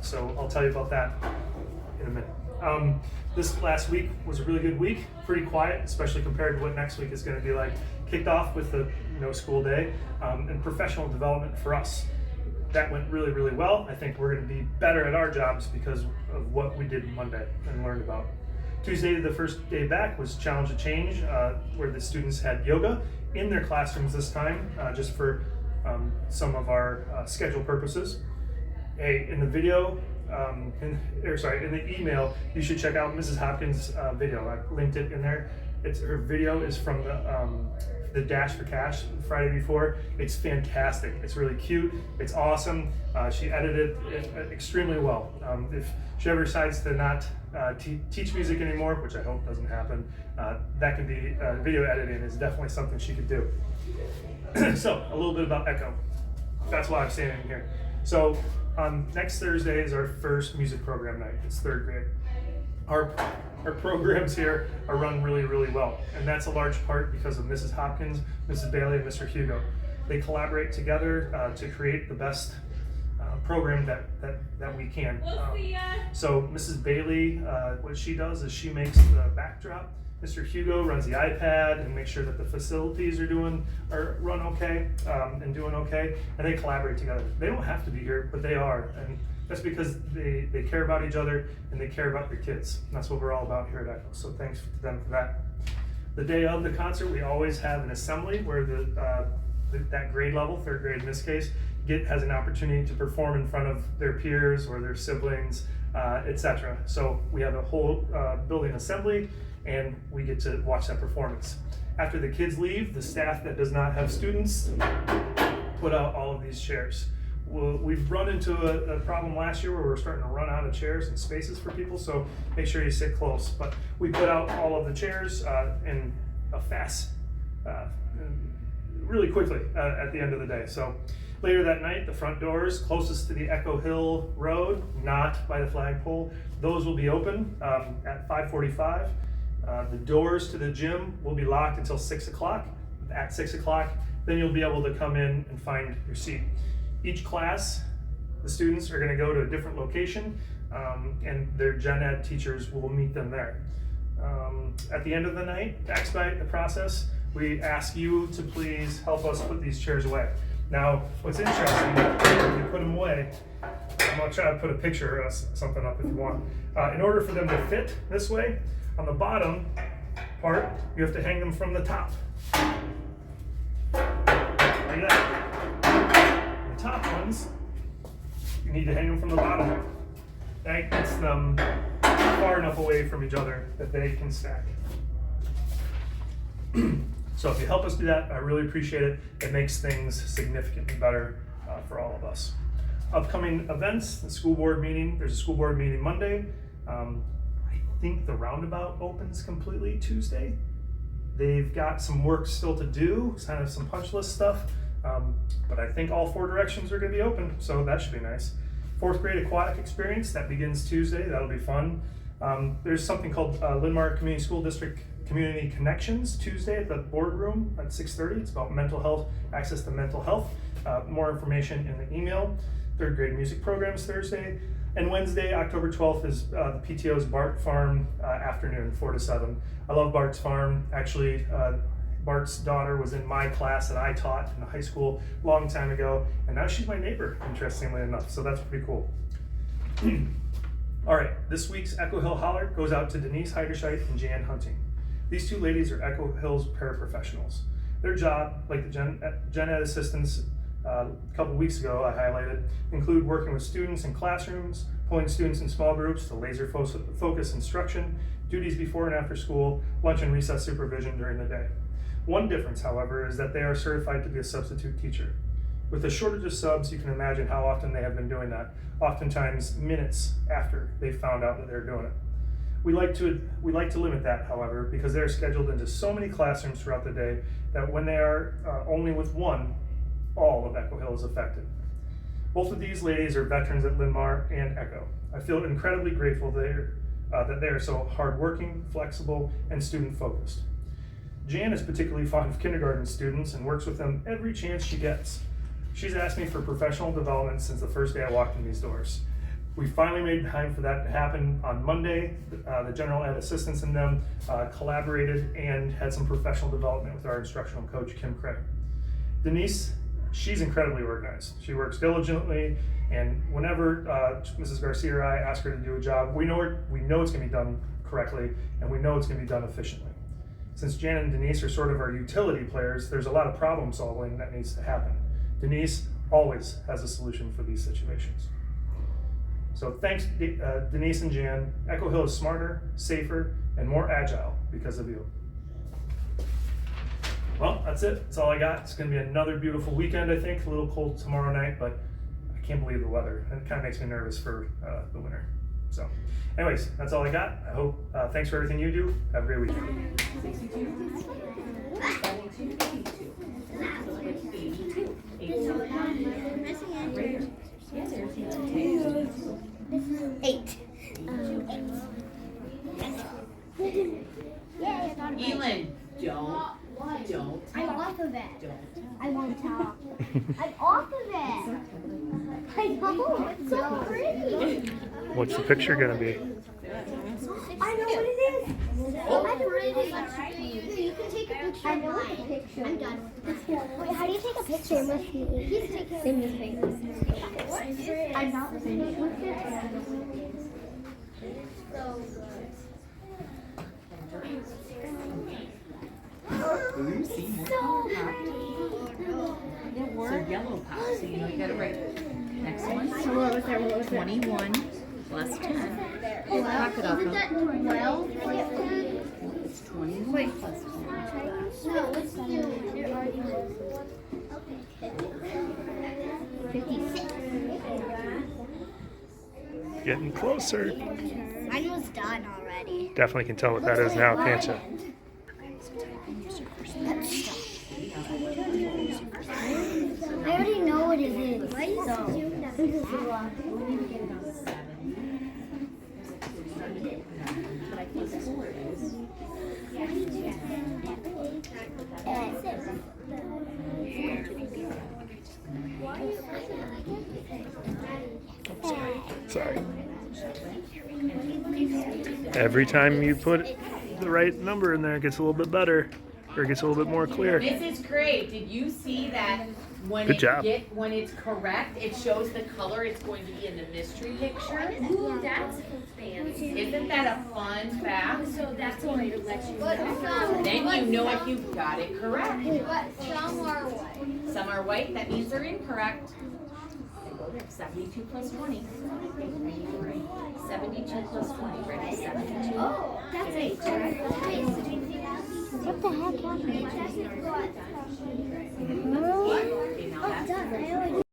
So I'll tell you about that in a minute. This last week was a really good week, pretty quiet, especially compared to what next week is going to be like. Kicked off with the no school day and professional development for us. That went really, really well. I think we're going to be better at our jobs because of what we did Monday and learned about. Tuesday, the first day back, was Challenge to Change, where the students had yoga in their classrooms this time, just for some of our schedule purposes. Hey, in the video, in the email, you should check out Mrs. Hopkins' video. I linked it in there. Her video is from the Dash for Cash Friday before. It's fantastic. It's really cute. It's awesome. She edited it extremely well. If she ever decides to not teach music anymore, which I hope doesn't happen, that can be video editing is definitely something she could do. So a little bit about Echo. That's why I'm standing here. So next Thursday is our first music program night. It's third grade. Our programs here are run really, really well, and that's a large part because of Mrs. Hopkins, Mrs. Bailey, and Mr. Hugo. They collaborate together to create the best program that we can. So Mrs. Bailey, what she does is she makes the backdrop. Mr. Hugo runs the iPad and makes sure that the facilities are run okay and doing okay, and they collaborate together. They don't have to be here, but they are, and that's because they care about each other and they care about their kids. And that's what we're all about here at Echo. So thanks to them for that. The day of the concert, we always have an assembly where that grade level, third grade in this case, has an opportunity to perform in front of their peers or their siblings, etc. So we have a whole building assembly, and we get to watch that performance. After the kids leave, the staff that does not have students put out all of these chairs. We've run into a problem last year where we're starting to run out of chairs and spaces for people, so make sure you sit close. But we put out all of the chairs in a fast, really quickly at the end of the day. So later that night, the front doors closest to the Echo Hill Road, not by the flagpole, those will be open at 5:45. The doors to the gym will be locked until 6 o'clock. At 6 o'clock, then you'll be able to come in and find your seat. Each class, the students are going to go to a different location, and their gen ed teachers will meet them there. At the end of the night, to expedite the process, we ask you to please help us put these chairs away. Now, what's interesting, when you put them away, I'm going to try to put a picture or something up if you want. In order for them to fit this way, on the bottom part, you have to hang them from the top. Like that. The top ones, you need to hang them from the bottom. That gets them far enough away from each other that they can stack. So if you help us do that, I really appreciate it. It makes things significantly better for all of us. Upcoming events, the school board meeting. There's a school board meeting Monday. I think the roundabout opens completely Tuesday. They've got some work still to do, kind of some punch list stuff, but I think all 4 directions are going to be open, so that should be nice. 4th grade aquatic experience, that begins Tuesday. That'll be fun. There's something called Linn-Mar Community School District Community Connections Tuesday at the boardroom at 6:30. It's about mental health, access to mental health. More information in the email. 3rd grade music programs Thursday. And Wednesday, October 12th, is the PTO's Bart Farm afternoon, 4 to 7. I love Bart's Farm. Actually, Bart's daughter was in my class that I taught in high school a long time ago, and now she's my neighbor, interestingly enough, so that's pretty cool. All right, this week's Echo Hill Holler goes out to Denise Heiderscheit and Jan Hunting. These 2 ladies are Echo Hill's paraprofessionals. Their job, like the gen ed assistants a couple weeks ago I highlighted, include working with students in classrooms, pulling students in small groups to laser focus instruction, duties before and after school, lunch and recess supervision during the day. One difference, however, is that they are certified to be a substitute teacher. With the shortage of subs, you can imagine how often they have been doing that, oftentimes minutes after they found out that they're doing it. We like to limit that, however, because they're scheduled into so many classrooms throughout the day that when they are only with one, all of Echo Hill is affected. Both of these ladies are veterans at Linn-Mar and Echo. I feel incredibly grateful that they are so hardworking, flexible, and student-focused. Jan is particularly fond of kindergarten students and works with them every chance she gets. She's asked me for professional development since the first day I walked in these doors. We finally made time for that to happen on Monday. The general ed assistants in them collaborated and had some professional development with our instructional coach, Kim Craig. Denise, she's incredibly organized. She works diligently, and whenever Mrs. Garcia or I ask her to do a job, we know it's gonna be done correctly, and we know it's gonna be done efficiently. Since Jan and Denise are sort of our utility players, there's a lot of problem solving that needs to happen. Denise always has a solution for these situations. So thanks, Denise and Jan. Echo Hill is smarter, safer, and more agile because of you. Well, that's it. That's all I got. It's going to be another beautiful weekend, I think. A little cold tomorrow night, but I can't believe the weather. It kind of makes me nervous for the winter. So, anyways, that's all I got. I hope, thanks for everything you do. Have a great weekend. 8. Elin, don't. I'm off of it. Don't. I won't talk. I'm off of it. I know, it's so pretty. What's the picture going to be? I know what it is. I know what it is. You can take a picture. I know what the picture. I'm done. Wait, how do you take a picture? Same with me. He's taking same with me. I'm not finished with it. So pretty. So yellow pop, so you know you got it right. Next one. So what was that? What was 21 plus 10. Knock it off. Isn't that 12? It's 21 plus 10. No, let's do it. Already was. Okay. 56. Getting closer. Mine was done already. Definitely can tell what that is now, can't you? I already know what it is. Why is it doing that? Sorry. Every time you put the right number in there, it gets a little bit better, or it gets a little bit more clear. This is great. Did you see that when Good job. when it's correct, it shows the color it's going to be in the mystery picture? Ooh, that's fancy. Isn't that a fun fact? So that's a way to let you know. Then you know if you got it correct. But some are white. Some are white, that means they're incorrect. 72 plus 20. 72 plus 20, ready? 72. Oh, that's 8. What the heck happened? Okay, now that's Done. I already